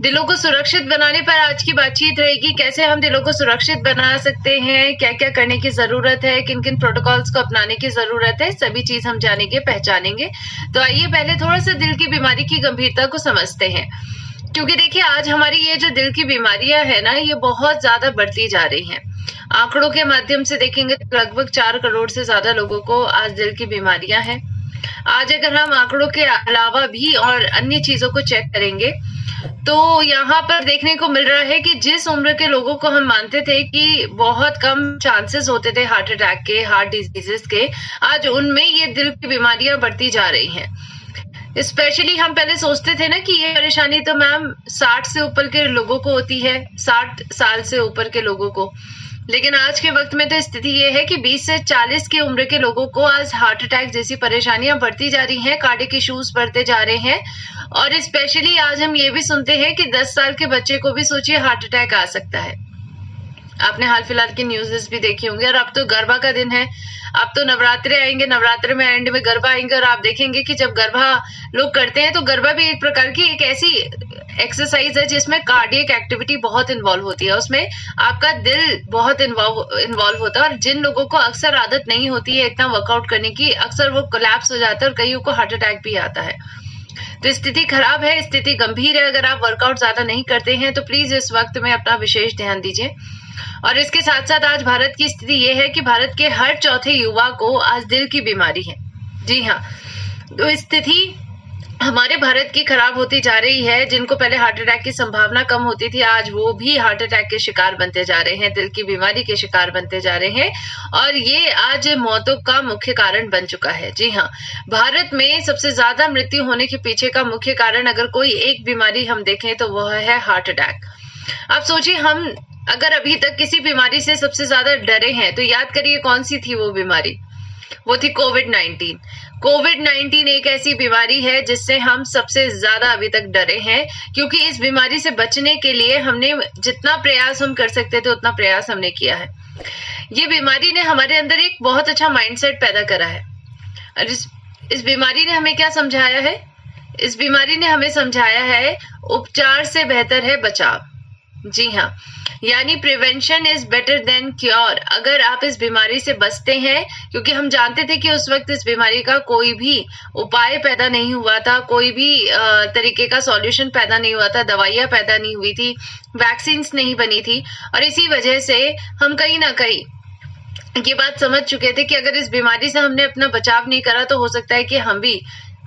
दिलों को सुरक्षित बनाने पर आज की बातचीत रहेगी। कैसे हम दिलों को सुरक्षित बना सकते हैं, क्या क्या करने की जरूरत है, किन किन प्रोटोकॉल्स को अपनाने की जरूरत है, सभी चीज हम जानेंगे, पहचानेंगे। तो आइए पहले थोड़ा सा दिल की बीमारी की गंभीरता को समझते हैं, क्योंकि देखिए आज हमारी ये जो दिल की बीमारियां है ना, ये बहुत ज्यादा बढ़ती जा रही हैं। आंकड़ों के माध्यम से देखेंगे तो लगभग 4 करोड़ से ज्यादा लोगों को आज दिल की बीमारियां हैं। आज अगर हम आंकड़ों के अलावा भी और अन्य चीजों को चेक करेंगे तो यहाँ पर देखने को मिल रहा है कि जिस उम्र के लोगों को हम मानते थे कि बहुत कम चांसेस होते थे हार्ट अटैक के, हार्ट डिजीजेस के, आज उनमें ये दिल की बीमारियां बढ़ती जा रही हैं। स्पेशली हम पहले सोचते थे ना कि ये परेशानी तो मैम 60 से ऊपर के लोगों को होती है, 60 साल से ऊपर के लोगों को, लेकिन आज के वक्त में तो स्थिति ये है कि 20 से 40 की उम्र के लोगों को आज हार्ट अटैक जैसी परेशानियां बढ़ती जा रही हैं, कार्डियक इश्यूज बढ़ते जा रहे हैं। और स्पेशली आज हम ये भी सुनते हैं कि 10 साल के बच्चे को भी सोचिए हार्ट अटैक आ सकता है। आपने हाल फिलहाल की न्यूज़ेस भी देखी होंगी। और अब तो गरबा का दिन है, अब तो नवरात्रे आएंगे, नवरात्रे में एंड में गरबा आएंगे, और आप देखेंगे कि जब गरबा लोग करते हैं तो गरबा भी एक प्रकार की एक ऐसी एक्सरसाइज है जिसमें कार्डियक एक्टिविटी बहुत इन्वॉल्व होती है, उसमें आपका दिल बहुत इन्वॉल्व होता है। और जिन लोगों को अक्सर आदत नहीं होती है इतना वर्कआउट करने की, अक्सर वो कोलैप्स हो जाता है और कईयों को हार्ट अटैक भी आता है। तो स्थिति खराब है, स्थिति गंभीर है। अगर आप वर्कआउट ज्यादा नहीं करते हैं तो प्लीज इस वक्त में अपना विशेष ध्यान दीजिए। और इसके साथ साथ आज भारत की स्थिति ये है कि भारत के हर चौथे युवा को आज दिल की बीमारी है। जी हाँ, तो स्थिति हमारे भारत की खराब होती जा रही है। जिनको पहले हार्ट अटैक की संभावना कम होती थी, आज वो भी हार्ट अटैक के शिकार बनते जा रहे हैं, दिल की बीमारी के शिकार बनते जा रहे हैं, और ये आज मौतों का मुख्य कारण बन चुका है। जी हाँ, भारत में सबसे ज्यादा मृत्यु होने के पीछे का मुख्य कारण अगर कोई एक बीमारी हम देखें तो वह है हार्ट अटैक। आप सोचिए, हम अगर अभी तक किसी बीमारी से सबसे ज्यादा डरे हैं तो याद करिए कौन सी थी वो बीमारी। वो थी कोविड-19। कोविड-19 एक ऐसी बीमारी है जिससे हम सबसे ज्यादा अभी तक डरे हैं, क्योंकि इस बीमारी से बचने के लिए हमने जितना प्रयास हम कर सकते थे उतना प्रयास हमने किया है। ये बीमारी ने हमारे अंदर एक बहुत अच्छा माइंडसेट पैदा करा है। और इस बीमारी ने हमें क्या समझाया है? इस बीमारी ने हमें समझाया है उपचार से बेहतर है बचाव। जी हाँ, यानी prevention is better than cure. अगर आप इस बीमारी से बचते हैं, क्योंकि हम जानते थे कि उस वक्त इस बीमारी का कोई भी उपाय पैदा नहीं हुआ था, कोई भी तरीके का सॉल्यूशन पैदा नहीं हुआ था, दवाइयां पैदा नहीं हुई थी, वैक्सीन्स नहीं बनी थी, और इसी वजह से हम कहीं ना कहीं ये बात समझ चुके थे कि अगर इस बीमारी से हमने अपना बचाव नहीं करा तो हो सकता है कि हम भी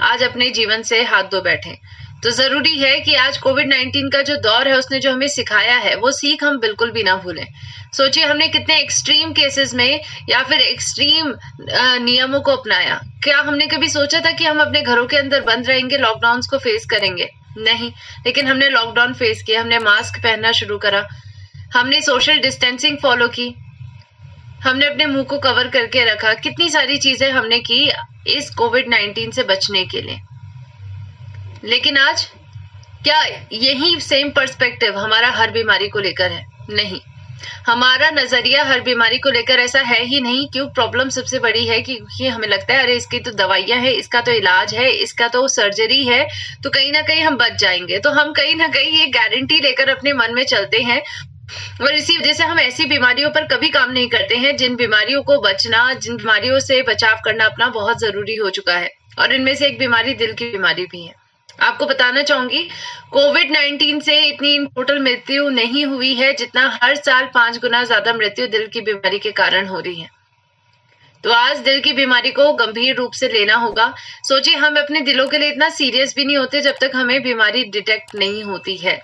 आज अपने जीवन से हाथ धो बैठे। तो जरूरी है कि आज कोविड-19 का जो दौर है उसने जो हमें सिखाया है वो सीख हम बिल्कुल भी ना भूलें। सोचिए हमने कितने एक्सट्रीम केसेस में या फिर एक्सट्रीम नियमों को अपनाया। क्या हमने कभी सोचा था कि हम अपने घरों के अंदर बंद रहेंगे, लॉकडाउन को फेस करेंगे? नहीं, लेकिन हमने लॉकडाउन फेस किया, हमने मास्क पहनना शुरू करा, हमने सोशल डिस्टेंसिंग फॉलो की, हमने अपने मुंह को कवर करके रखा, कितनी सारी चीजें हमने की इस कोविड-19 से बचने के लिए। लेकिन आज क्या यही सेम पर्सपेक्टिव हमारा हर बीमारी को लेकर है? नहीं, हमारा नजरिया हर बीमारी को लेकर ऐसा है ही नहीं। क्यों? प्रॉब्लम सबसे बड़ी है कि हमें लगता है अरे इसकी तो दवाइयां है, इसका तो इलाज है, इसका तो सर्जरी है, तो कहीं ना कहीं हम बच जाएंगे। तो हम कहीं ना कहीं ये गारंटी लेकर अपने मन में चलते हैं, और इसी वजह से हम ऐसी बीमारियों पर कभी काम नहीं करते हैं जिन बीमारियों को बचना, जिन बीमारियों से बचाव करना अपना बहुत जरूरी हो चुका है। और इनमें से एक बीमारी दिल की बीमारी भी है। आपको बताना चाहूंगी, कोविड-19 से इतनी टोटल मृत्यु नहीं हुई है जितना हर साल 5 गुना ज्यादा मृत्यु दिल की बीमारी के कारण हो रही है। तो आज दिल की बीमारी को गंभीर रूप से लेना होगा। सोचिए, हम अपने दिलों के लिए इतना सीरियस भी नहीं होते जब तक हमें बीमारी डिटेक्ट नहीं होती है।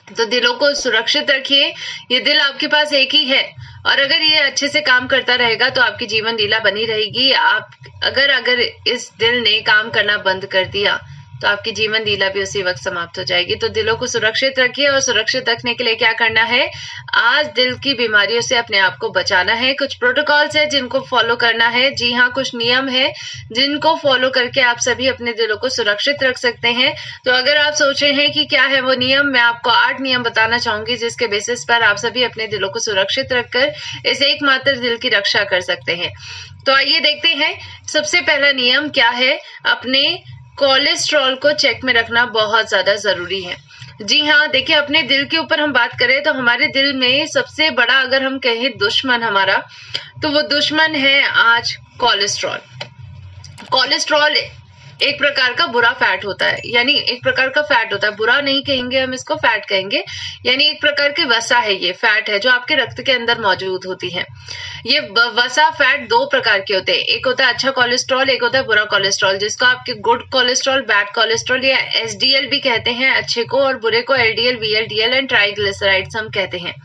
तो दिलों को सुरक्षित रखिए। ये दिल आपके पास एक ही है, और अगर ये अच्छे से काम करता रहेगा तो आपकी जीवन लीला बनी रहेगी। आप अगर इस दिल ने काम करना बंद कर दिया तो आपकी जीवन लीला भी उसी वक्त समाप्त हो जाएगी। तो दिलों को सुरक्षित रखिए, और सुरक्षित रखने के लिए क्या करना है? आज दिल की बीमारियों से अपने आप को बचाना है। कुछ प्रोटोकॉल्स है जिनको फॉलो करना है। जी हाँ, कुछ नियम है जिनको फॉलो करके आप सभी अपने दिलों को सुरक्षित रख सकते हैं। तो अगर आप सोच रहे हैं कि क्या है वो नियम, मैं आपको 8 नियम बताना चाहूंगी जिसके बेसिस पर आप सभी अपने दिलों को सुरक्षित रखकर इस एकमात्र दिल की रक्षा कर सकते हैं। तो आइए देखते हैं सबसे पहला नियम क्या है। अपने कोलेस्ट्रॉल को चेक में रखना बहुत ज्यादा जरूरी है। जी हाँ, देखिए अपने दिल के ऊपर हम बात करें तो हमारे दिल में सबसे बड़ा अगर हम कहें दुश्मन हमारा, तो वो दुश्मन है आज कोलेस्ट्रॉल। कोलेस्ट्रॉल एक प्रकार का बुरा फैट होता है, यानी एक प्रकार का फैट होता है, बुरा नहीं कहेंगे हम इसको, फैट कहेंगे। यानी एक प्रकार की वसा है, ये फैट है जो आपके रक्त के अंदर मौजूद होती है। ये वसा फैट दो प्रकार के होते हैं, एक होता है अच्छा कोलेस्ट्रॉल, एक होता है बुरा कोलेस्ट्रॉल, जिसको आपके गुड कोलेस्ट्रॉल, बैड कोलेस्ट्रॉल या एसडीएल भी कहते हैं अच्छे को, और बुरे को एलडीएल, वीएलडीएल एंड ट्राइग्लिसराइड्स हम कहते हैं।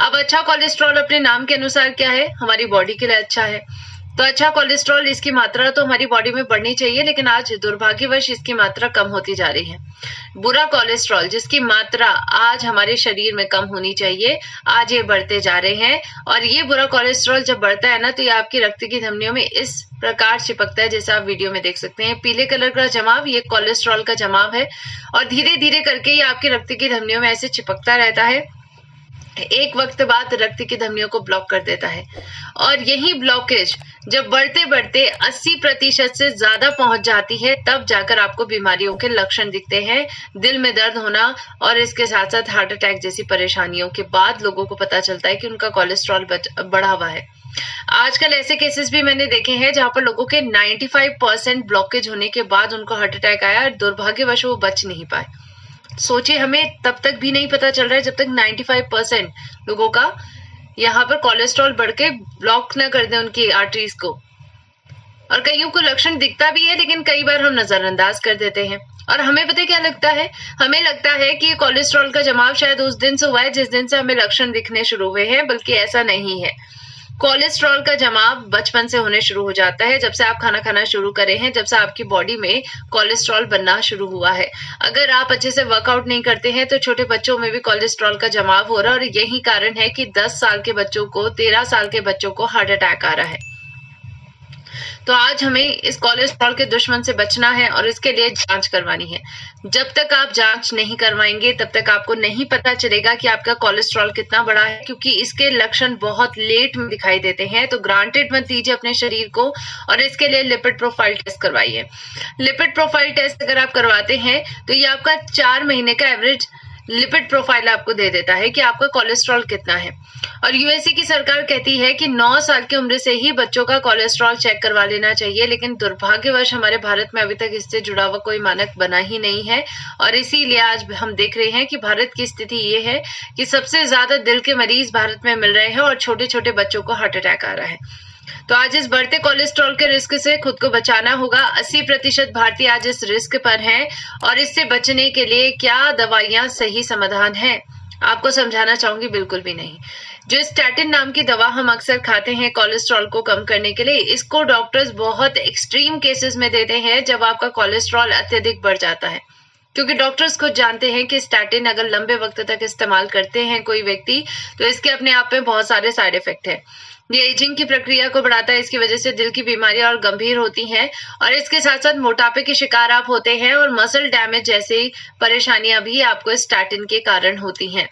अब अच्छा कोलेस्ट्रॉल अपने नाम के अनुसार क्या है, हमारी बॉडी के लिए अच्छा है। तो अच्छा कोलेस्ट्रॉल, इसकी मात्रा तो हमारी बॉडी में बढ़नी चाहिए, लेकिन आज दुर्भाग्यवश इसकी मात्रा कम होती जा रही है। बुरा कोलेस्ट्रॉल, जिसकी मात्रा आज हमारे शरीर में कम होनी चाहिए, आज ये बढ़ते जा रहे हैं। और ये बुरा कोलेस्ट्रॉल जब बढ़ता है ना, तो ये आपकी रक्त की धमनियों में इस प्रकार चिपकता है, जैसे आप वीडियो में देख सकते हैं, पीले कलर का जमाव, ये कोलेस्ट्रॉल का जमाव है। और धीरे धीरे करके ये आपकी रक्त की धमनियों में ऐसे चिपकता रहता है, एक वक्त बाद रक्त की धमनियों को ब्लॉक कर देता है। और यही ब्लॉकेज जब बढ़ते बढ़ते 80% से ज्यादा पहुंच जाती है, तब जाकर आपको बीमारियों के लक्षण दिखते हैं, दिल में दर्द होना, और इसके साथ साथ हार्ट अटैक जैसी परेशानियों के बाद लोगों को पता चलता है कि उनका कोलेस्ट्रॉल बढ़ा हुआ है। आजकल ऐसे केसेस भी मैंने देखे हैं जहां पर लोगों के 95% ब्लॉकेज होने के बाद उनको हार्ट अटैक आया, और दुर्भाग्यवश वो बच नहीं पाए। सोचिए, हमें तब तक भी नहीं पता चल रहा है जब तक 95% लोगों का यहाँ पर कोलेस्ट्रॉल बढ़ के ब्लॉक न कर दे उनकी आर्टरीज को। और कईयों को लक्षण दिखता भी है, लेकिन कई बार हम नजरअंदाज कर देते हैं। और हमें पता क्या लगता है, हमें लगता है कि कोलेस्ट्रॉल का जमाव शायद उस दिन से हुआ है जिस दिन से हमें लक्षण दिखने शुरू हुए हैं, बल्कि ऐसा नहीं है। कोलेस्ट्रॉल का जमाव बचपन से होने शुरू हो जाता है, जब से आप खाना खाना शुरू करे हैं, जब से आपकी बॉडी में कोलेस्ट्रॉल बनना शुरू हुआ है। अगर आप अच्छे से वर्कआउट नहीं करते हैं तो छोटे बच्चों में भी कोलेस्ट्रॉल का जमाव हो रहा है, और यही कारण है कि 10 साल के बच्चों को, 13 साल के बच्चों को हार्ट अटैक आ रहा है। तो आज हमें इस कोलेस्ट्रॉल के दुश्मन से बचना है, और इसके लिए जांच करवानी है। जब तक आप जांच नहीं करवाएंगे तब तक आपको नहीं पता चलेगा कि आपका कोलेस्ट्रॉल कितना बड़ा है, क्योंकि इसके लक्षण बहुत लेट में दिखाई देते हैं। तो ग्रांटेड मत लीजिए अपने शरीर को, और इसके लिए लिपिड प्रोफाइल टेस्ट करवाइए। लिपिड प्रोफाइल टेस्ट अगर आप करवाते हैं तो ये आपका 4 महीने का एवरेज लिपिड प्रोफाइल आपको दे देता है कि आपका कोलेस्ट्रॉल कितना है। और यूएसए की सरकार कहती है कि 9 साल की उम्र से ही बच्चों का कोलेस्ट्रॉल चेक करवा लेना चाहिए, लेकिन दुर्भाग्यवश हमारे भारत में अभी तक इससे जुड़ा हुआ कोई मानक बना ही नहीं है। और इसीलिए आज हम देख रहे हैं कि भारत की स्थिति ये है कि सबसे ज्यादा दिल के मरीज भारत में मिल रहे हैं, और छोटे छोटे बच्चों को हार्ट अटैक आ रहा है। तो आज इस बढ़ते कोलेस्ट्रॉल के रिस्क से खुद को बचाना होगा। 80% भारतीय आज इस रिस्क पर हैं, और इससे बचने के लिए क्या दवाइयां सही समाधान है, आपको समझाना चाहूंगी, बिल्कुल भी नहीं। जो स्टैटिन नाम की दवा हम अक्सर खाते हैं कोलेस्ट्रॉल को कम करने के लिए, इसको डॉक्टर्स बहुत एक्सट्रीम केसेस में देते हैं जब आपका कोलेस्ट्रॉल अत्यधिक बढ़ जाता है, क्योंकि डॉक्टर्स खुद जानते हैं कि स्टैटिन अगर लंबे वक्त तक इस्तेमाल करते हैं कोई व्यक्ति, तो इसके अपने आप में बहुत सारे साइड इफेक्ट है। ये एजिंग की प्रक्रिया को बढ़ाता है, इसकी वजह से दिल की बीमारियां और गंभीर होती हैं, और इसके साथ साथ मोटापे के शिकार आप होते हैं, और मसल डैमेज जैसी परेशानियां भी आपको स्टैटिन के कारण होती हैं।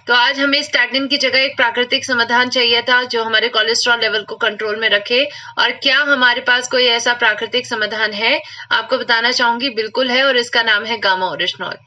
तो आज हमें स्टैटिन की जगह एक प्राकृतिक समाधान चाहिए था जो हमारे कोलेस्ट्रॉल लेवल को कंट्रोल में रखे। और क्या हमारे पास कोई ऐसा प्राकृतिक समाधान है, आपको बताना चाहूंगी, बिल्कुल है, और इसका नाम है गामा ओरिजिनॉल।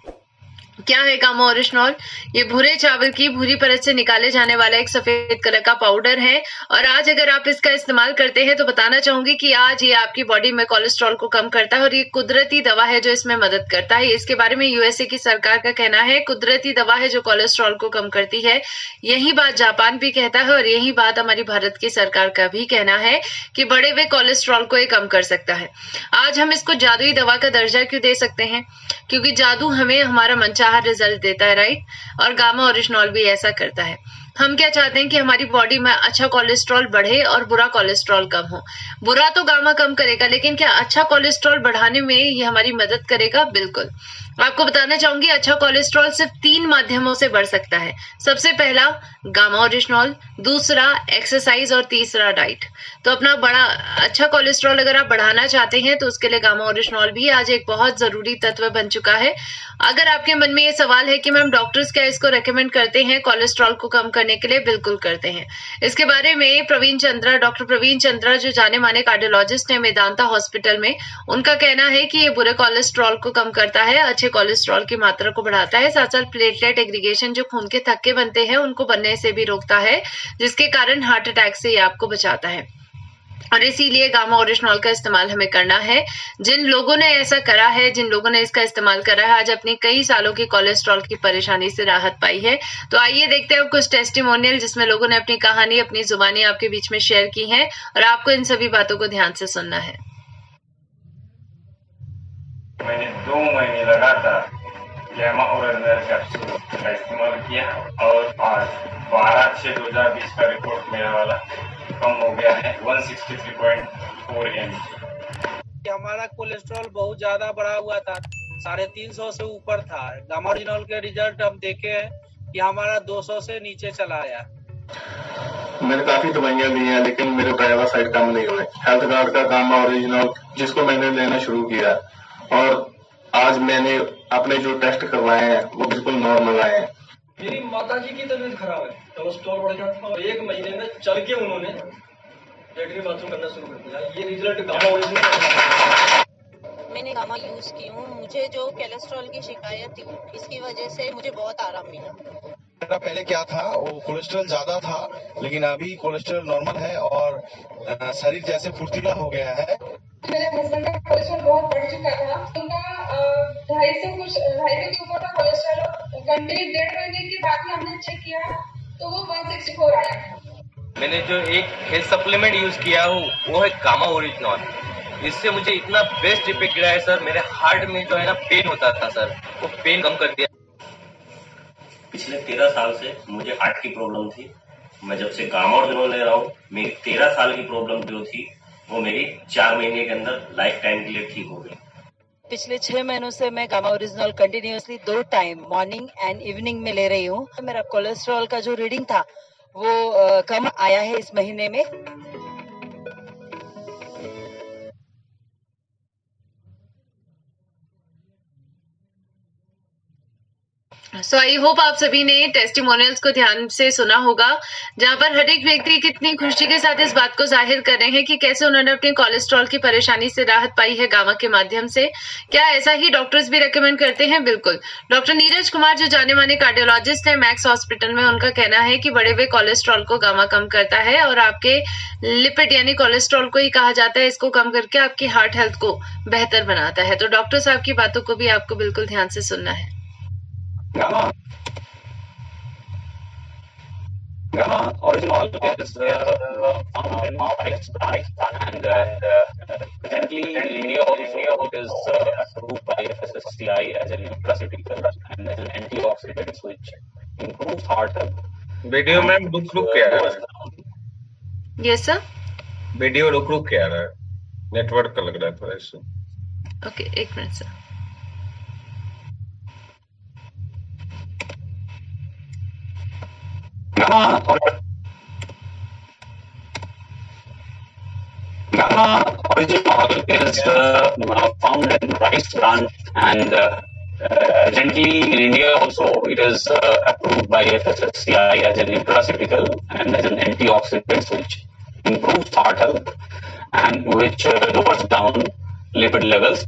क्या है गामा ओरिजिनॉल? ये भूरे चावल की भूरी परत से निकाले जाने वाला एक सफेद कलर का पाउडर है, और आज अगर आप इसका इस्तेमाल करते हैं तो बताना चाहूंगी कि आज ये आपकी बॉडी में कोलेस्ट्रॉल को कम करता है, और ये कुदरती दवा है जो इसमें मदद करता है। इसके बारे में यूएसए की सरकार का कहना है कुदरती दवा है जो कोलेस्ट्रॉल को कम करती है। यही बात जापान भी कहता है, और यही बात हमारी भारत की सरकार का भी कहना है कि बढ़े हुए कोलेस्ट्रॉल को ये कम कर सकता है। आज हम इसको जादुई दवा का दर्जा क्यों दे सकते हैं? क्योंकि जादू हमें हमारा मनचाहा रिजल्ट देता है, राइट? और गामा ओरिजिनॉल भी ऐसा करता है। हम क्या चाहते हैं कि हमारी बॉडी में अच्छा कोलेस्ट्रॉल बढ़े और बुरा कोलेस्ट्रॉल कम हो। बुरा तो गामा कम करेगा, लेकिन क्या अच्छा कोलेस्ट्रॉल बढ़ाने में ये हमारी मदद करेगा? बिल्कुल। आपको बताना चाहूंगी, अच्छा कोलेस्ट्रॉल सिर्फ 3 माध्यमों से बढ़ सकता है। सबसे पहला गामा ओरिजिनॉल, दूसरा एक्सरसाइज, और तीसरा डाइट। तो अपना बड़ा अच्छा कोलेस्ट्रॉल अगर आप बढ़ाना चाहते हैं तो उसके लिए गामा ओरिजिनॉल भी आज एक बहुत जरूरी तत्व बन चुका है। अगर आपके मन में ये सवाल है कि मैम डॉक्टर्स क्या इसको रेकमेंड करते हैं कोलेस्ट्रॉल को कम करने के लिए बिल्कुल करते हैं। इसके बारे में डॉक्टर प्रवीण चंद्रा जो जाने माने कार्डियोलॉजिस्ट है मेदांता हॉस्पिटल में, उनका कहना है कि ये बुरे कोलेस्ट्रॉल को कम करता है, अच्छे कोलेस्ट्रॉल की मात्रा को बढ़ाता है, साथ साथ प्लेटलेट एग्रीगेशन जो खून के थक्के बनते हैं उनको बनने से भी रोकता है, जिसके कारण हार्ट अटैक से ये आपको बचाता है। और इसीलिए गामा ओरिजिनॉल का इस्तेमाल हमें करना है। जिन लोगों ने ऐसा करा है, जिन लोगों ने इसका इस्तेमाल करा है, आज अपनी कई सालों की कोलेस्ट्रॉल की परेशानी से राहत पाई है। तो आइए देखते हैं कुछ टेस्टिमोनियल जिसमें लोगों ने अपनी कहानी, अपनी जुबानी आपके बीच में शेयर की है और आपको इन सभी बातों को ध्यान से सुनना है। मैंने 2 महीने लगातार गामा ओरिजिनल कैप्सूल का इस्तेमाल किया और आज 12/6/2020 का रिपोर्ट मेरा वाला कम हो गया है 163.4 mg। हमारा कोलेस्ट्रॉल बहुत ज्यादा बढ़ा हुआ था, 350 से ऊपर था। गामा ओरिजिनॉल के रिजल्ट हम देखे हैं कि हमारा 200 से नीचे चला आया। मैंने काफी दवाइयां ली हैं लेकिन मेरे ड्राइवर साइड कम नहीं हुए। हेल्थ कार्ड का गामा ओरिजिनॉल जिसको मैंने लेना शुरू किया और आज मैंने अपने जो टेस्ट करवाए हैं वो बिल्कुल नॉर्मल आए हैं। मेरी माताजी की तबीयत खराब है, कोलेस्ट्रॉल बढ़ गया था और 1 महीने में चल के उन्होंने लेटरिन बाथरूम करना शुरू कर दिया। ये रिजल्ट गामा ओरिजिनल का। मैंने गामा यूज की हूँ, मुझे जो कोलेस्ट्रॉल की शिकायत थी इसकी वजह से मुझे बहुत आराम मिला। मेरा पहले क्या था, वो कोलेस्ट्रॉल ज्यादा था लेकिन अभी कोलेस्ट्रॉल नॉर्मल है और शरीर जैसे फुर्तीला हो गया है। मेरे हस्बैंड का कोलेस्ट्रॉल बहुत बढ़ चुका था, उनका 250 के ऊपर का कोलेस्ट्रॉल। कंटिन्यू 1.5 महीने के बाद ही हमने चेक किया तो वो 164 आया। मैंने जो एक हेल्थ सप्लीमेंट यूज किया हूँ वो है गामा ओरिजिनल। इससे मुझे इतना बेस्ट इफेक्ट गिरा है सर। मेरे हार्ट में जो है ना पेन होता था सर, वो पेन कम कर दिया। पिछले 13 साल से मुझे हार्ट की प्रॉब्लम थी। मैं जब से गामा ओरिजिनल ले रहा हूँ, मेरी 13 साल की प्रॉब्लम जो थी वो मेरी 4 महीने के अंदर लाइफ टाइम के लिए ठीक हो गई। पिछले 6 महीनों से मैं gamma original continuously 2 time morning and evening में ले रही हूँ। मेरा कोलेस्ट्रॉल का जो रीडिंग था वो कम आया है इस महीने में। सो आई होप आप सभी ने टेस्टिमोनियल्स को ध्यान से सुना होगा, जहां पर हर एक व्यक्ति कितनी खुशी के साथ इस बात को जाहिर कर रहे हैं कि कैसे उन्होंने अपनी कोलेस्ट्रॉल की परेशानी से राहत पाई है गामा के माध्यम से। क्या ऐसा ही डॉक्टर्स भी रेकमेंड करते हैं? बिल्कुल। डॉक्टर नीरज कुमार जो जाने माने कार्डियोलॉजिस्ट है मैक्स हॉस्पिटल में, उनका कहना है कि बढ़े हुए कोलेस्ट्रॉल को गामा कम करता है और आपके लिपिड यानी कोलेस्ट्रॉल को ही कहा जाता है, इसको कम करके आपकी हार्ट हेल्थ को बेहतर बनाता है। तो डॉक्टर साहब की बातों को भी आपको बिल्कुल ध्यान से सुनना है। Gamma original is found in Pakistan and currently in India also it is approved by FSSAI as a nutraceutical and as an antioxidant which improves heart health. Video ma'am रुक के आ रहा है। यस सर, वीडियो रुक के आ रहा है, network का लग रहा है थोड़ा issue. Okay, 1 minute sir. Gamma original is found in rice bran and recently in India also it is approved by FSSAI as a nutraceutical and as an antioxidant which improves heart health and which lowers down lipid levels.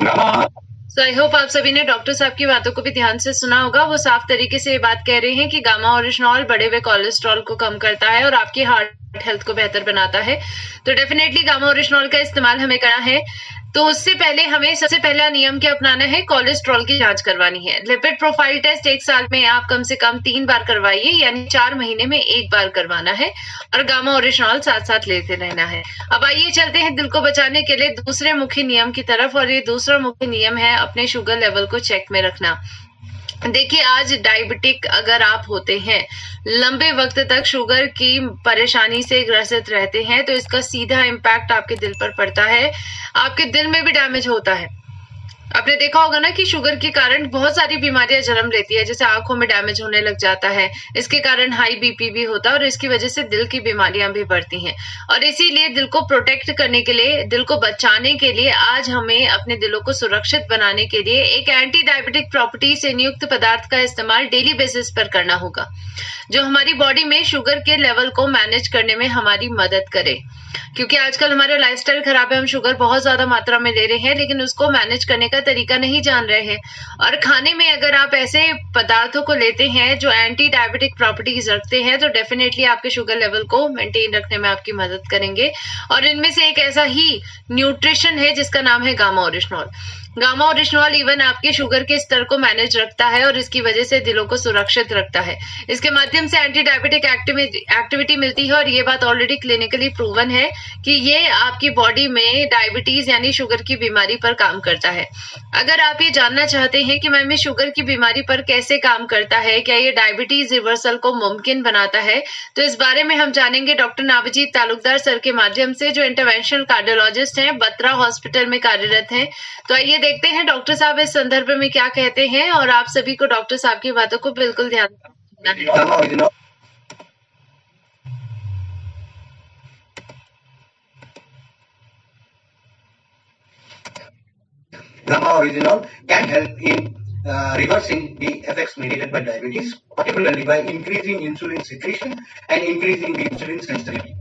Gamma so I hope आप सभी ने doctor साहब की बातों को भी ध्यान से सुना होगा। वो साफ तरीके से ये बात कह रहे हैं कि गामा ओरिजिनॉल बढ़े हुए कोलेस्ट्रॉल को कम करता है और आपकी हार्ट हेल्थ को बेहतर बनाता है। तो डेफिनेटली गामा ओरिजिनॉल का इस्तेमाल हमें करना है। तो उससे पहले हमें सबसे पहला नियम क्या अपनाना है? कोलेस्ट्रॉल की जांच करवानी है। लिपिड प्रोफाइल टेस्ट 1 साल में आप कम से कम 3 बार करवाइए, यानी 4 महीने में 1 बार करवाना है और गामा ओरिजिनॉल साथ साथ लेते रहना है। अब आइए चलते हैं दिल को बचाने के लिए दूसरे मुख्य नियम की तरफ, और ये दूसरा मुख्य नियम है अपने शुगर लेवल को चेक में रखना। देखिए, आज डायबिटिक अगर आप होते हैं, लंबे वक्त तक शुगर की परेशानी से ग्रसित रहते हैं, तो इसका सीधा इम्पैक्ट आपके दिल पर पड़ता है। आपके दिल में भी डैमेज होता है। आपने देखा होगा ना कि शुगर के कारण बहुत सारी बीमारियां जन्म लेती है, जैसे आंखों में डैमेज होने लग जाता है, इसके कारण हाई बीपी भी होता है और इसकी वजह से दिल की बीमारियां भी बढ़ती हैं। और इसीलिए दिल को प्रोटेक्ट करने के लिए, दिल को बचाने के लिए आज हमें अपने दिलों को सुरक्षित बनाने के लिए एक एंटी डायबिटिक प्रॉपर्टी से युक्त पदार्थ का इस्तेमाल डेली बेसिस पर करना होगा, जो हमारी बॉडी में शुगर के लेवल को मैनेज करने में हमारी मदद करे। क्योंकि आजकल हमारा लाइफस्टाइल खराब है, हम शुगर बहुत ज्यादा मात्रा में ले रहे हैं लेकिन उसको मैनेज करने का तरीका नहीं जान रहे हैं। और खाने में अगर आप ऐसे पदार्थों को लेते हैं जो एंटी डायबिटिक प्रॉपर्टीज रखते हैं तो डेफिनेटली आपके शुगर लेवल को मेंटेन रखने में आपकी मदद करेंगे। और इनमें से एक ऐसा ही न्यूट्रिशन है जिसका नाम है gamma oryzanol. Gamma oryzanol even आपके शुगर के स्तर को मैनेज रखता है और इसकी वजह से दिलों को सुरक्षित रखता है। इसके माध्यम से एंटी डायबिटिक एक्टिविटी मिलती है और ये बात ऑलरेडी क्लिनिकली प्रूवन है कि ये आपकी बॉडी में डायबिटीज यानी शुगर की बीमारी पर काम करता है। अगर आप ये जानना चाहते हैं कि मैम शुगर की बीमारी पर कैसे काम करता है, क्या ये डायबिटीज रिवर्सल को मुमकिन बनाता है, तो इस बारे में हम जानेंगे डॉक्टर नावजीत तालुकदार सर के माध्यम से, जो इंटरवेंशनल कार्डियोलॉजिस्ट हैं, बत्रा हॉस्पिटल में कार्यरत हैं। तो आइए देखते हैं डॉक्टर साहब इस संदर्भ में क्या कहते हैं और आप सभी को डॉक्टर साहब की बातों को बिल्कुल ध्यान रखना है। Gamma Originol can help in reversing the effects mediated by diabetes, particularly by increasing insulin secretion and increasing the insulin sensitivity.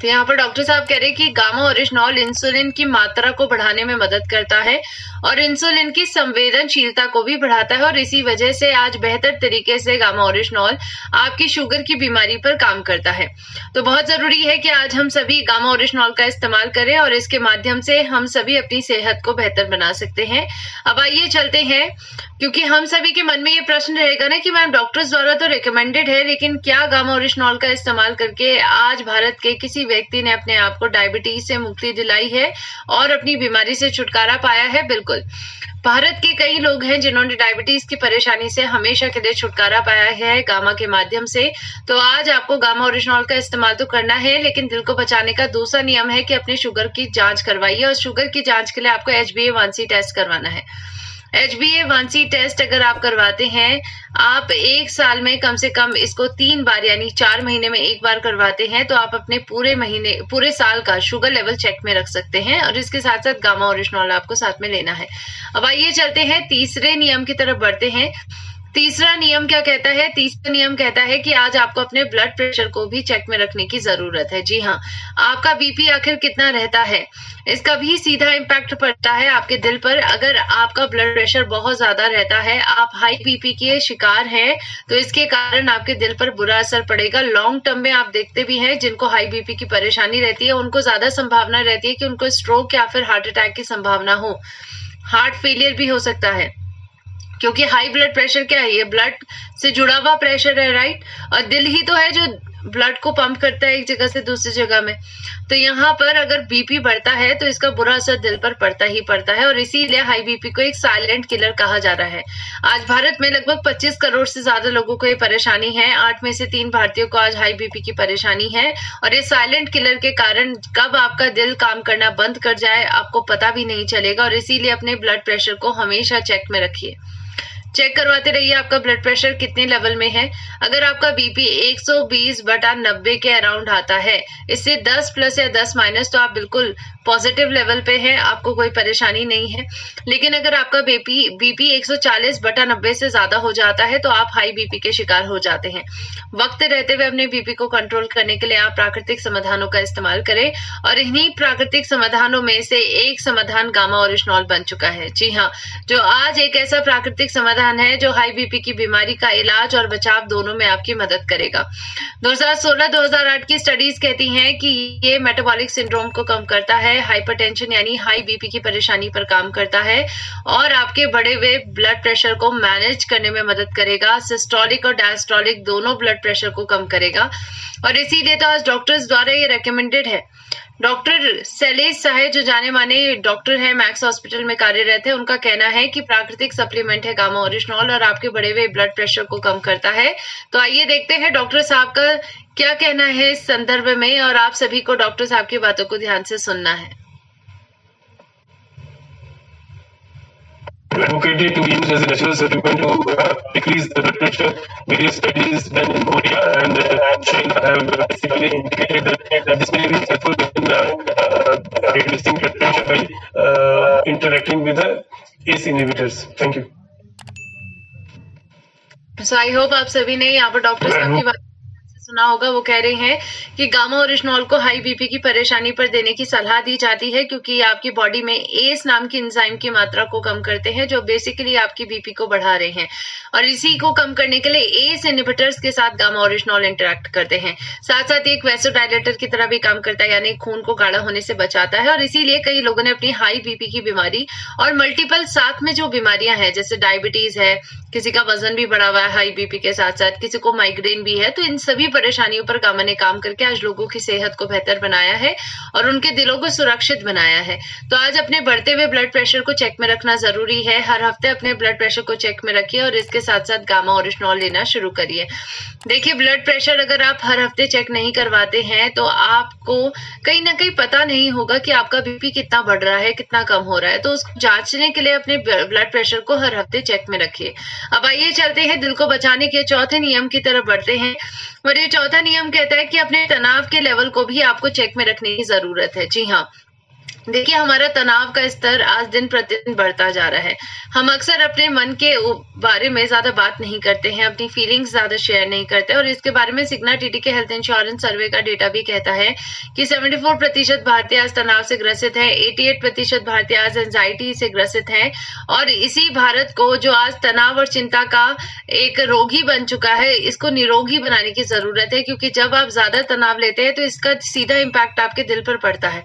तो यहाँ पर डॉक्टर साहब कह रहे हैं कि गामा ओरिजिनॉल इंसुलिन की मात्रा को बढ़ाने में मदद करता है और इंसुलिन की संवेदनशीलता को भी बढ़ाता है और इसी वजह से आज बेहतर तरीके से गामा ओरिजिनॉल आपकी शुगर की बीमारी पर काम करता है। तो बहुत जरूरी है कि आज हम सभी गामा ओरिजिनॉल का इस्तेमाल करें और इसके माध्यम से हम सभी अपनी सेहत को बेहतर बना सकते हैं। अब आइए चलते हैं, क्योंकि हम सभी के मन में ये प्रश्न रहेगा ना कि मैम डॉक्टर्स द्वारा तो रिकमेंडेड है, लेकिन क्या गामा ओरिजिनॉल का इस्तेमाल करके आज भारत के किसी व्यक्ति ने अपने आप को डायबिटीज से मुक्ति दिलाई है और अपनी बीमारी से छुटकारा पाया है? बिल्कुल, भारत के कई लोग हैं जिन्होंने डायबिटीज की परेशानी से हमेशा के लिए छुटकारा पाया है गामा के माध्यम से। तो आज आपको गामा ओरिजिनॉल का इस्तेमाल तो करना है, लेकिन दिल को बचाने का दूसरा नियम है कि अपने शुगर की जांच करवाइए और शुगर की जांच के लिए आपको HbA1c टेस्ट करवाना है। HbA1c टेस्ट अगर आप करवाते हैं, आप एक साल में कम से कम इसको 3 बार यानी 4 महीने में एक बार करवाते हैं, तो आप अपने पूरे साल का शुगर लेवल चेक में रख सकते हैं और इसके साथ साथ गामा ओरिजिनॉल आपको साथ में लेना है। अब आइए चलते हैं तीसरे नियम की तरफ बढ़ते हैं। तीसरा नियम क्या कहता है? तीसरा नियम कहता है कि आज आपको अपने ब्लड प्रेशर को भी चेक में रखने की जरूरत है। जी हाँ, आपका बीपी आखिर कितना रहता है, इसका भी सीधा इम्पैक्ट पड़ता है आपके दिल पर। अगर आपका ब्लड प्रेशर बहुत ज्यादा रहता है, आप हाई बीपी के शिकार हैं, तो इसके कारण आपके दिल पर बुरा असर पड़ेगा। लॉन्ग टर्म में आप देखते भी हैं जिनको हाई बीपी की परेशानी रहती है उनको ज्यादा संभावना रहती है कि उनको स्ट्रोक या फिर हार्ट अटैक की संभावना हो, हार्ट फेलियर भी हो सकता है। क्योंकि हाई ब्लड प्रेशर क्या है? ये ब्लड से जुड़ा हुआ प्रेशर है, राइट? और दिल ही तो है जो ब्लड को पंप करता है एक जगह से दूसरी जगह में। तो यहाँ पर अगर बीपी बढ़ता है तो इसका बुरा असर दिल पर पड़ता ही पड़ता है और इसीलिए हाई बीपी को एक साइलेंट किलर कहा जा रहा है। आज भारत में लगभग 25 करोड़ से ज्यादा लोगों को ये परेशानी है। 8 में से 3 भारतीयों को आज हाई बीपी की परेशानी है और ये साइलेंट किलर के कारण कब आपका दिल काम करना बंद कर जाए आपको पता भी नहीं चलेगा। और इसीलिए अपने ब्लड प्रेशर को हमेशा चेक में रखिए, चेक करवाते रहिए आपका ब्लड प्रेशर कितने लेवल में है। अगर आपका बीपी 120/90 के अराउंड आता है, इससे 10 प्लस या 10 माइनस, तो आप बिल्कुल पॉजिटिव लेवल पे है, आपको कोई परेशानी नहीं है। लेकिन अगर आपका बीपी 140/90 से ज्यादा हो जाता है तो आप हाई बीपी के शिकार हो जाते हैं। वक्त रहते हुए अपने बीपी को कंट्रोल करने के लिए आप प्राकृतिक समाधानों का इस्तेमाल करें और इन्हीं प्राकृतिक समाधानों में से एक समाधान गामा ओरिजिनॉल बन चुका है। जी हाँ, जो आज एक ऐसा प्राकृतिक समाधान है जो हाई बीपी की बीमारी का इलाज और बचाव दोनों में आपकी मदद करेगा। 2016-2008 की स्टडीज कहती हैं कि ये मेटाबॉलिक सिंड्रोम को कम करता है, हाइपरटेंशन यानी हाई बीपी की परेशानी पर काम करता है और आपके बढ़े हुए ब्लड प्रेशर को मैनेज करने में मदद करेगा। सिस्टोलिक और डायस्टोलिक दोनों ब्लड प्रेशर को कम करेगा और इसीलिए तो आज डॉक्टर्स द्वारा ये रेकमेंडेड है। डॉक्टर शैलेश साहे जो जाने माने डॉक्टर है, मैक्स हॉस्पिटल में कार्यरत है, उनका कहना है कि प्राकृतिक सप्लीमेंट है गामा ओरिजिनॉल और आपके बढ़े हुए ब्लड प्रेशर को कम करता है। तो आइए देखते हैं डॉक्टर साहब का क्या कहना है इस संदर्भ में और आप सभी को डॉक्टर साहब की बातों को ध्यान से सुनना है। advocated to use as a natural supplement to decrease the blood pressure. Various studies done in Korea and China have basically indicated that this may be helpful in reducing blood pressure by interacting with the ACE inhibitors. Thank you. So I hope आप सभी ने यहाँ पर doctor साहब की बात सुना होगा। वो कह रहे हैं कि गामा ओरिजिनॉल को हाई बीपी की परेशानी पर देने की सलाह दी जाती है क्योंकि ये आपकी बॉडी में एस नाम की एंजाइम की मात्रा को कम करते हैं जो बेसिकली आपकी बीपी को बढ़ा रहे हैं और इसी को कम करने के लिए एस इनहिबिटर्स के साथ गामा ओरिजिनॉल इंटरेक्ट करते हैं। साथ साथ एक वैसोडायलेटर की तरह भी काम करता है यानी खून को गाढ़ा होने से बचाता है और इसीलिए कई लोगों ने अपनी हाई बीपी की बीमारी और मल्टीपल साथ में जो बीमारियां हैं जैसे डायबिटीज है, किसी का वजन भी बढ़ा हुआ है हाई बीपी के साथ साथ, किसी को माइग्रेन भी है, तो इन सभी परेशानियों पर गामा ने काम करके आज लोगों की सेहत को बेहतर बनाया है और उनके दिलों को सुरक्षित बनाया है। तो आज अपने बढ़ते हुए ब्लड प्रेशर को चेक में रखना जरूरी है। हर हफ्ते अपने ब्लड प्रेशर को चेक में रखिए और इसके साथ साथ गामा ओरिजिनॉल लेना शुरू करिए। देखिए, ब्लड प्रेशर अगर आप हर हफ्ते चेक नहीं करवाते हैं तो आपको कहीं ना कहीं पता नहीं होगा कि आपका बीपी कितना बढ़ रहा है, कितना कम हो रहा है। तो उसको जांचने के लिए अपने ब्लड प्रेशर को हर हफ्ते चेक में रखिए। अब आइए चलते हैं दिल को बचाने के चौथे नियम की तरफ बढ़ते हैं और ये चौथा नियम कहता है कि अपने तनाव के लेवल को भी आपको चेक में रखने की जरूरत है। जी हाँ, देखिए, हमारा तनाव का स्तर आज दिन प्रतिदिन बढ़ता जा रहा है। हम अक्सर अपने मन के बारे में ज्यादा बात नहीं करते हैं, अपनी फीलिंग्स ज्यादा शेयर नहीं करते और इसके बारे में सिग्ना टीटी के हेल्थ इंश्योरेंस सर्वे का डेटा भी कहता है कि 74% भारतीय आज तनाव से ग्रसित है, 88% भारतीय आज एंजाइटी से ग्रसित है और इसी भारत को जो आज तनाव और चिंता का एक रोगी बन चुका है, इसको निरोगी बनाने की जरूरत है क्योंकि जब आप ज्यादा तनाव लेते हैं तो इसका सीधा इम्पैक्ट आपके दिल पर पड़ता है।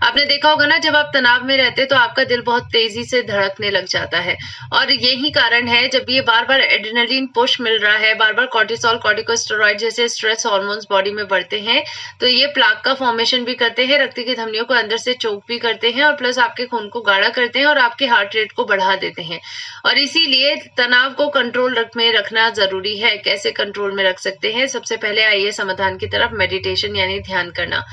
आपने देखा होगा ना, जब आप तनाव में रहते हैं तो आपका दिल बहुत तेजी से धड़कने लग जाता है और यही कारण है जब ये बार बार एड्रेनलिन पुश मिल रहा है, बार बार कॉर्टिसोल, कॉर्टिकोस्टेरॉइड जैसे स्ट्रेस हार्मोन्स बॉडी में बढ़ते हैं तो ये प्लाक का फॉर्मेशन भी करते हैं, रक्त की धमनियों को अंदर से चोक भी करते हैं और प्लस आपके खून को गाढ़ा करते हैं और आपके हार्ट रेट को बढ़ा देते हैं। और इसीलिए तनाव को कंट्रोल में रखना जरूरी है। कैसे कंट्रोल में रख सकते हैं? सबसे पहले आइए समाधान की तरफ। मेडिटेशन यानी ध्यान करना।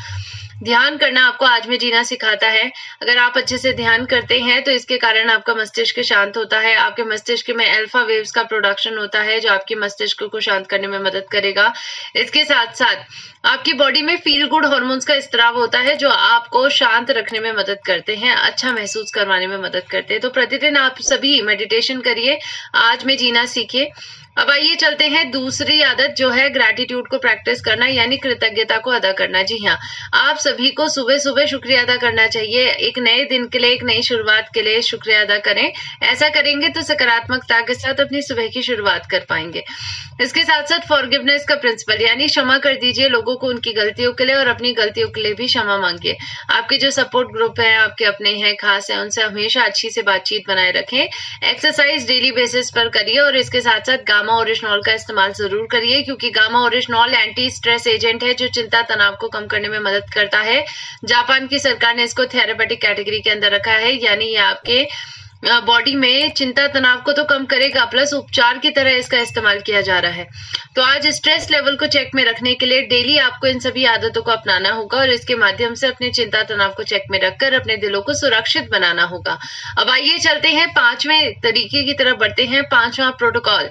ध्यान करना आपको आज में जीना सिखाता है। अगर आप अच्छे से ध्यान करते हैं तो इसके कारण आपका मस्तिष्क शांत होता है, आपके मस्तिष्क में अल्फा वेव्स का प्रोडक्शन होता है जो आपके मस्तिष्क को शांत करने में मदद करेगा। इसके साथ साथ आपकी बॉडी में फील गुड हार्मोन्स का स्त्राव होता है जो आपको शांत रखने में मदद करते हैं, अच्छा महसूस करवाने में मदद करते हैं। तो प्रतिदिन आप सभी मेडिटेशन करिए, आज में जीना सीखिए। अब आइए चलते हैं दूसरी आदत जो है ग्रैटिट्यूड को प्रैक्टिस करना यानी कृतज्ञता को अदा करना। जी हाँ, आप सभी को सुबह सुबह शुक्रिया अदा करना चाहिए। एक नए दिन के लिए, एक नई शुरुआत के लिए शुक्रिया अदा करें। ऐसा करेंगे तो सकारात्मकता के साथ अपनी सुबह की शुरुआत कर पाएंगे। इसके साथ साथ फॉरगिवनेस का प्रिंसिपल यानी क्षमा कर दीजिए लोगों को उनकी गलतियों के लिए और अपनी गलतियों के लिए भी क्षमा मांगिए। आपके जो सपोर्ट ग्रुप है, आपके अपने हैं, खास है, उनसे हमेशा अच्छी से बातचीत बनाए रखें। एक्सरसाइज डेली बेसिस पर करिए और इसके साथ साथ गामा ओरिजिनॉल का इस्तेमाल जरूर करिए क्योंकि gamma oryzanol anti stress agent है जो चिंता तनाव को कम करने में मदद करता है। जापान की सरकार ने इसको थेरेपेटिक कैटेगरी के अंदर रखा है यानी ये आपके बॉडी में चिंता तनाव को तो कम करेगा प्लस उपचार की तरह इसका इस्तेमाल किया जा रहा है। तो आज स्ट्रेस लेवल को चेक में रखने के लिए डेली आपको इन सभी आदतों को अपनाना होगा और इसके माध्यम से अपने चिंता तनाव को चेक में रखकर अपने दिलों को सुरक्षित बनाना होगा। अब आइए चलते हैं पांचवें तरीके की तरफ बढ़ते हैं। पांचवा प्रोटोकॉल,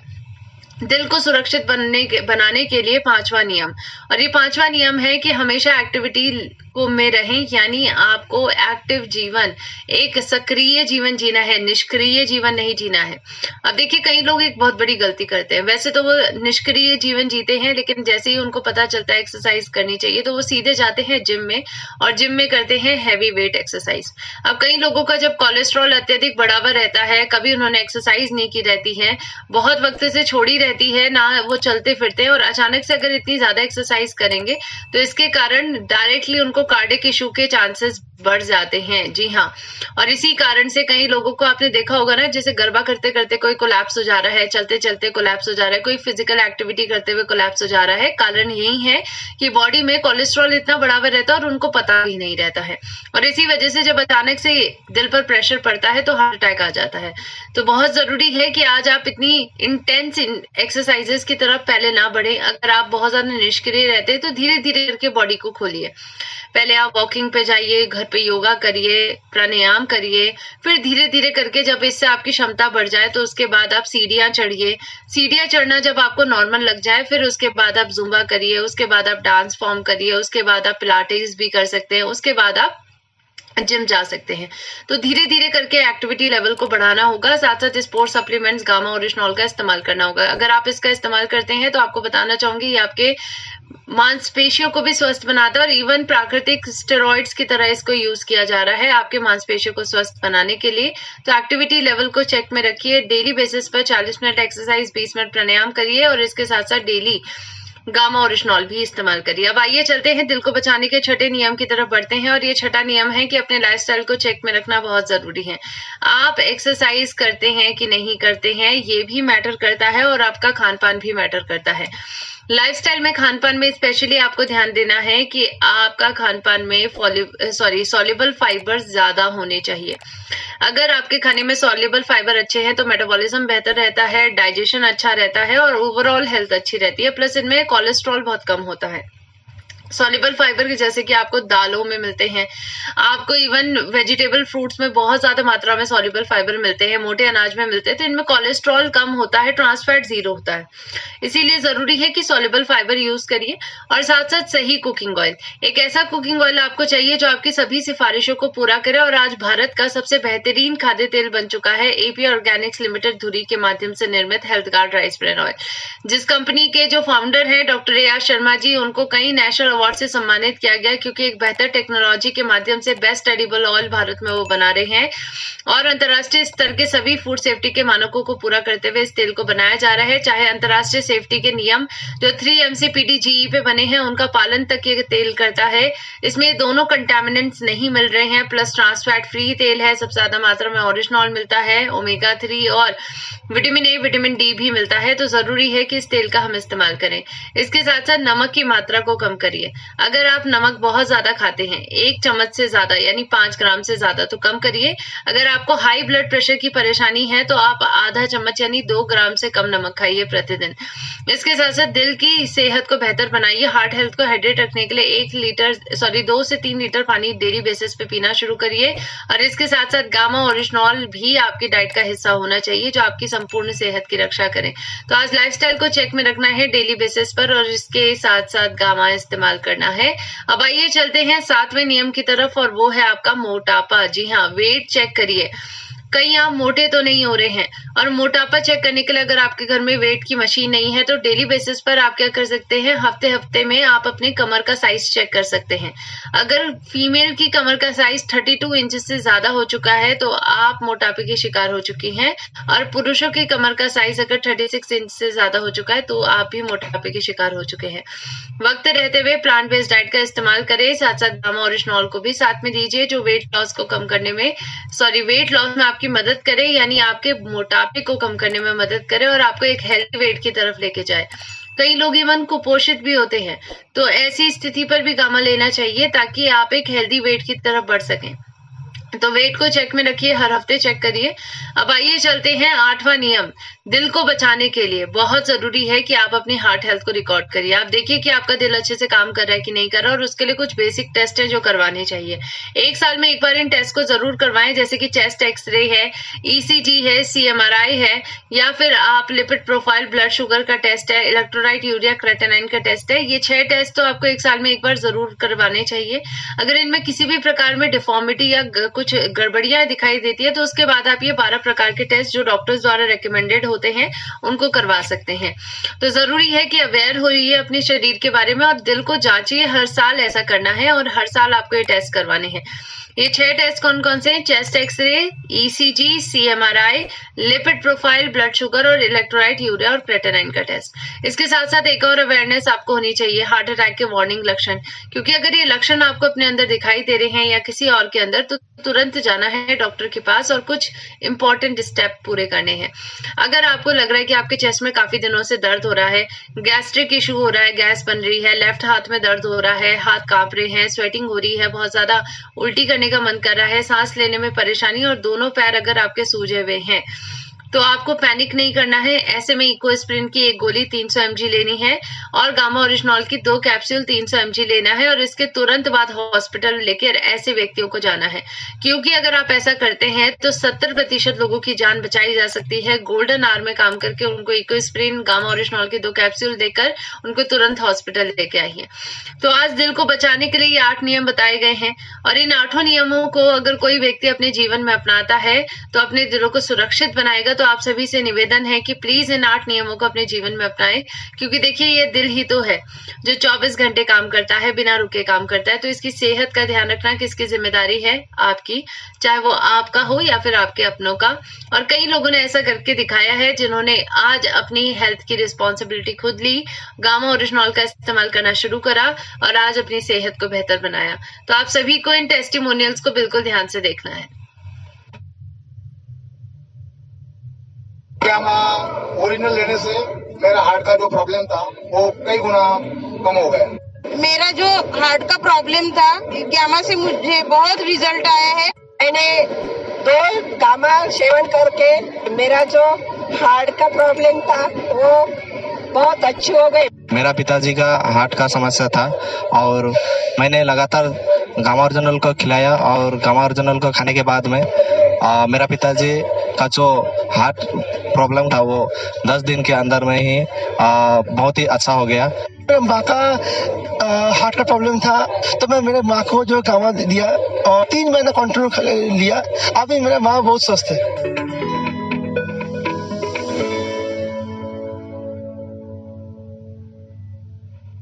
दिल को सुरक्षित बनाने के लिए पांचवा नियम। और ये पांचवा नियम है कि हमेशा एक्टिविटी में रहें यानी आपको एक्टिव जीवन, एक सक्रिय जीवन जीना है, निष्क्रिय जीवन नहीं जीना है। अब देखिए, कई लोग एक बहुत बड़ी गलती करते हैं। वैसे तो वो निष्क्रिय जीवन जीते हैं लेकिन जैसे ही उनको पता चलता है एक्सरसाइज करनी चाहिए तो वो सीधे जाते हैं जिम में और जिम में करते हैं हैवी वेट एक्सरसाइज। अब कई लोगों का जब कोलेस्ट्रॉल अत्यधिक बढ़ा हुआ रहता है, कभी उन्होंने एक्सरसाइज नहीं की रहती है, बहुत वक्त से छोड़ी रहती है ना, वो चलते फिरते हैं और अचानक से अगर इतनी ज्यादा एक्सरसाइज करेंगे तो इसके कारण डायरेक्टली उनको कार्डियक इशू के चांसेस बढ़ जाते हैं। जी हाँ, और इसी कारण से कई लोगों को आपने देखा होगा ना, जैसे गरबा करते करते कोई कोलैप्स हो जा रहा है, चलते चलते कोलैप्स हो जा रहा है, कोई फिजिकल एक्टिविटी करते हुए कोलैप्स हो जा रहा है। कारण यही है कि बॉडी में कोलेस्ट्रॉल इतना बढ़ा हुआ रहता है और उनको पता भी नहीं रहता है और इसी वजह से जब अचानक से दिल पर प्रेशर पड़ता है तो हार्ट अटैक आ जाता है। तो बहुत जरूरी है कि आज आप इतनी इंटेंस एक्सरसाइजेस की तरफ पहले ना बढ़े। अगर आप बहुत ज्यादा निष्क्रिय रहते हैं तो धीरे धीरे करके बॉडी को खोलिए। पहले आप वॉकिंग पे जाइए, घर पे योगा करिए, प्राणायाम करिए। फिर धीरे धीरे करके जब इससे आपकी क्षमता बढ़ जाए तो उसके बाद आप सीढ़ियां चढ़िए। सीढ़ियां चढ़ना जब आपको नॉर्मल लग जाए, फिर उसके बाद आप जुम्बा करिए, उसके बाद आप डांस फॉर्म करिए, उसके बाद आप पिलाटेस भी कर सकते हैं, उसके बाद आप जिम जा सकते हैं। तो धीरे धीरे करके एक्टिविटी लेवल को बढ़ाना होगा। साथ साथ स्पोर्ट्स सप्लीमेंट्स गामा ओरिजिनॉल का इस्तेमाल करना होगा। अगर आप इसका इस्तेमाल करते हैं तो आपको बताना चाहूंगी ये आपके मांसपेशियों को भी स्वस्थ बनाता है और इवन प्राकृतिक स्टेरॉइड्स की तरह इसको यूज किया जा रहा है आपके मांसपेशियों को स्वस्थ बनाने के लिए। तो एक्टिविटी लेवल को चेक में रखिए। डेली बेसिस पर 40 मिनट एक्सरसाइज, 20 मिनट प्राणायाम करिए और इसके साथ साथ डेली गामा ओरिजिनॉल भी इस्तेमाल करिए। अब आइए चलते हैं दिल को बचाने के छठे नियम की तरफ बढ़ते हैं और ये छठा नियम है कि अपने लाइफस्टाइल को चेक में रखना बहुत जरूरी है। आप एक्सरसाइज करते हैं कि नहीं करते हैं ये भी मैटर करता है और आपका खान पान भी मैटर करता है। लाइफस्टाइल में खान पान में स्पेशली आपको ध्यान देना है कि आपका खान पान में सॉल्युबल फाइबर ज्यादा होने चाहिए। अगर आपके खाने में सॉल्युबल फाइबर अच्छे हैं तो मेटाबॉलिज्म बेहतर रहता है, डाइजेशन अच्छा रहता है और ओवरऑल हेल्थ अच्छी रहती है। प्लस इनमें कोलेस्ट्रॉल बहुत कम होता है। सॉल्युबल फाइबर जैसे कि आपको दालों में मिलते हैं, आपको इवन वेजिटेबल फ्रूट्स में बहुत ज्यादा मात्रा में सॉल्युबल फाइबर मिलते हैं, मोटे अनाज में मिलते हैं। तो इनमें कोलेस्ट्रॉल कम होता है, ट्रांस फैट 0 होता है। इसीलिए जरूरी है कि सॉल्युबल फाइबर यूज करिए और साथ साथ सही कुकिंग ऑयल। एक ऐसा कुकिंग ऑयल आपको चाहिए जो आपकी सभी सिफारिशों को पूरा करे और आज भारत का सबसे बेहतरीन खाद्य तेल बन चुका है एपी ऑर्गेनिक्स लिमिटेड धुरी के माध्यम से निर्मित health guard rice bran oil. जिस कंपनी के जो फाउंडर है डॉक्टर ए.आर. शर्मा जी, उनको कई नेशनल अवार्ड से सम्मानित किया गया क्योंकि एक बेहतर टेक्नोलॉजी के माध्यम से बेस्ट एडिबल ऑयल भारत में वो बना रहे हैं और अंतर्राष्ट्रीय स्तर के सभी फूड सेफ्टी के मानकों को पूरा करते हुए इस तेल को बनाया जा रहा है। चाहे अंतर्राष्ट्रीय सेफ्टी के नियम जो 3 पे बने हैं उनका पालन तक ये तेल करता है। इसमें दोनों कंटेमिनेंट्स नहीं मिल रहे हैं, प्लस ट्रांस फैट फ्री तेल है, सबसे ज्यादा मात्रा में ओरिजिनॉल मिलता है, ओमेगा 3 और विटामिन ए, विटामिन डी भी मिलता है। तो जरूरी है कि इस तेल का हम इस्तेमाल करें। इसके साथ साथ नमक की मात्रा को कम करिए। अगर आप नमक बहुत ज्यादा खाते हैं, 1 चम्मच से ज्यादा यानी 5 ग्राम से ज्यादा, तो कम करिए। अगर आपको हाई ब्लड प्रेशर की परेशानी है तो आप आधा चम्मच यानी 2 ग्राम से कम नमक खाइए प्रतिदिन। इसके साथ साथ दिल की सेहत को बेहतर बनाइए। हार्ट हेल्थ को हाइड्रेट रखने के लिए 2 से 3 लीटर पानी डेली बेसिस पे पीना शुरू करिए और इसके साथ साथ गामा ओरिजिनॉल भी आपकी डाइट का हिस्सा होना चाहिए जो आपकी संपूर्ण सेहत की रक्षा करें। तो आज लाइफस्टाइल को चेक में रखना है डेली बेसिस पर और इसके साथ साथ गामा इस्तेमाल करना है। अब आइए चलते हैं 7वें नियम की तरफ और वो है आपका मोटापा। जी हाँ, वेट चेक करिए। कहीं आप मोटे तो नहीं हो रहे हैं और मोटापा चेक करने के लिए अगर आपके घर में वेट की मशीन नहीं है तो डेली बेसिस पर आप क्या कर सकते हैं, हफ्ते में आप अपने कमर का साइज चेक कर सकते हैं। अगर फीमेल की कमर का साइज 32 इंच से ज्यादा हो चुका है तो आप मोटापे की शिकार हो चुकी हैं और पुरुषों की कमर का साइज अगर 36 इंच से ज्यादा हो चुका है तो आप भी मोटापे के शिकार हो चुके हैं। वक्त रहते हुए प्लांट बेस्ड डाइट का इस्तेमाल करें, साथ साथ गामा ओरिजिनॉल को भी साथ में दीजिए जो वेट लॉस को कम करने में वेट लॉस में आपकी मदद करे, यानी आपके मोटापे को कम करने में मदद करे और आपको एक हेल्थी वेट की तरफ लेके जाए। कई लोग इवन कुपोषित भी होते हैं, तो ऐसी स्थिति पर भी गामा लेना चाहिए ताकि आप एक हेल्दी वेट की तरफ बढ़ सकें। तो वेट को चेक में रखिए, हर हफ्ते चेक करिए। अब आइए चलते हैं 8वां नियम। दिल को बचाने के लिए बहुत जरूरी है कि आप अपनी हार्ट हेल्थ को रिकॉर्ड करिए। आप देखिए कि आपका दिल अच्छे से काम कर रहा है कि नहीं कर रहा और उसके लिए कुछ बेसिक टेस्ट है जो करवाने चाहिए। 1 साल में एक बार इन टेस्ट को जरूर करवाएं, जैसे कि चेस्ट एक्सरे है, ईसीजी है, CMRI है या फिर आप लिपिड प्रोफाइल, ब्लड शुगर का टेस्ट है, इलेक्ट्रोलाइट, यूरिया, क्रेटिनाइन का टेस्ट है। ये 6 टेस्ट तो आपको 1 साल में एक बार जरूर करवाने चाहिए। अगर इनमें किसी भी प्रकार में डिफॉर्मिटी या कुछ गड़बड़ियां दिखाई देती है तो उसके बाद आप ये 12 प्रकार के टेस्ट जो डॉक्टर्स द्वारा रिकमेंडेड होते हैं उनको करवा सकते हैं। तो जरूरी है कि अवेयर होइए अपने शरीर के बारे में और दिल को जांचिए। हर साल ऐसा करना है और हर साल आपको ये टेस्ट करवाने हैं। ये 6 टेस्ट कौन कौन से हैं? Chest x ray, ECG, CMRI, lipid profile, blood sugar और इलेक्ट्रोलाइट, यूरिया और क्रेटिनाइन का टेस्ट। इसके साथ साथ एक और अवेयरनेस आपको होनी चाहिए, हार्ट अटैक के वार्निंग लक्षण, क्योंकि अगर ये लक्षण आपको अपने अंदर दिखाई दे रहे हैं या किसी और के अंदर तो तुरंत जाना है डॉक्टर के पास और कुछ इंपॉर्टेंट स्टेप पूरे करने हैं। अगर आपको लग रहा है कि आपके चेस्ट में काफी दिनों से दर्द हो रहा है, गैस्ट्रिक इशू हो रहा है, गैस बन रही है, लेफ्ट हाथ में दर्द हो रहा है, हाथ कांप रहे हैं, स्वेटिंग हो रही है, बहुत ज्यादा उल्टी करने का मन कर रहा है, सांस लेने में परेशानी और दोनों पैर अगर आपके सूजे हुए हैं, तो आपको पैनिक नहीं करना है। ऐसे में इकोस्प्रिन की एक गोली 300 mg लेनी है और गामा ओरिजिनॉल की 2 कैप्सूल 300 mg लेना है और इसके तुरंत बाद हॉस्पिटल लेकर ऐसे व्यक्तियों को जाना है, क्योंकि अगर आप ऐसा करते हैं तो 70% लोगों की जान बचाई जा सकती है। गोल्डन आवर में काम करके उनको इकोस्प्रिन गामा ओरिजिनॉल की 2 कैप्सूल देकर उनको तुरंत हॉस्पिटल लेके आइए। तो आज दिल को बचाने के लिए ये 8 नियम बताए गए हैं और इन 8 नियमों को अगर कोई व्यक्ति अपने जीवन में अपनाता है तो अपने दिलों को सुरक्षित बनाएगा। तो आप सभी से निवेदन है कि प्लीज इन 8 नियमों को अपने जीवन में अपनाएं, क्योंकि देखिए ये दिल ही तो है जो 24 घंटे काम करता है, बिना रुके काम करता है। तो इसकी सेहत का ध्यान रखना किसकी जिम्मेदारी है? आपकी, चाहे वो आपका हो या फिर आपके अपनों का। और कई लोगों ने ऐसा करके दिखाया है जिन्होंने आज अपनी हेल्थ की रिस्पॉन्सिबिलिटी खुद ली, गामा ओरिजिनॉल का इस्तेमाल करना शुरू करा और आज अपनी सेहत को बेहतर बनाया। तो आप सभी को इन टेस्टिमोनियल्स को बिल्कुल ध्यान से देखना है। गामा ओरिजिनल लेने से मेरा हार्ट का जो प्रॉब्लम था वो कई गुना कम हो गया। मेरा जो हार्ट का प्रॉब्लम था, गामा से मुझे बहुत रिजल्ट आया है। मैंने 2 गामा सेवन करके मेरा जो हार्ट का प्रॉब्लम था वो बहुत अच्छी हो गई। मेरा पिताजी का हार्ट का समस्या था और मैंने लगातार गामा ओरिजिनल को खिलाया और गामा ओरिजिनल को खाने के बाद में मेरा पिताजी का जो हार्ट प्रॉब्लम था वो 10 दिन के अंदर में ही बहुत ही अच्छा हो गया। मेरे माँ का हार्ट का प्रॉब्लम था तो मैं मेरे माँ को जो गामा दिया और 3 महीना कंटिन्यू लिया। अभी मेरा माँ बहुत स्वस्थ है।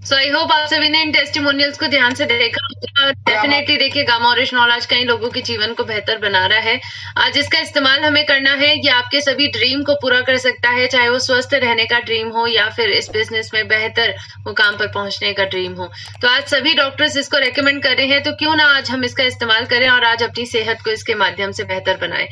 सो आई होप आप सभी ने इन टेस्टिमोनियल्स को ध्यान से देखा और डेफिनेटली देखिए गामा ओरिजिनॉल आज कई लोगों के जीवन को बेहतर बना रहा है। आज इसका इस्तेमाल हमें करना है, ये आपके सभी ड्रीम को पूरा कर सकता है, चाहे वो स्वस्थ रहने का ड्रीम हो या फिर इस बिजनेस में बेहतर मुकाम पर पहुंचने का ड्रीम हो। तो आज सभी डॉक्टर्स इसको रेकमेंड कर रहे हैं, तो क्यों ना आज हम इसका इस्तेमाल करें और आज अपनी सेहत को इसके माध्यम से बेहतर बनाएं।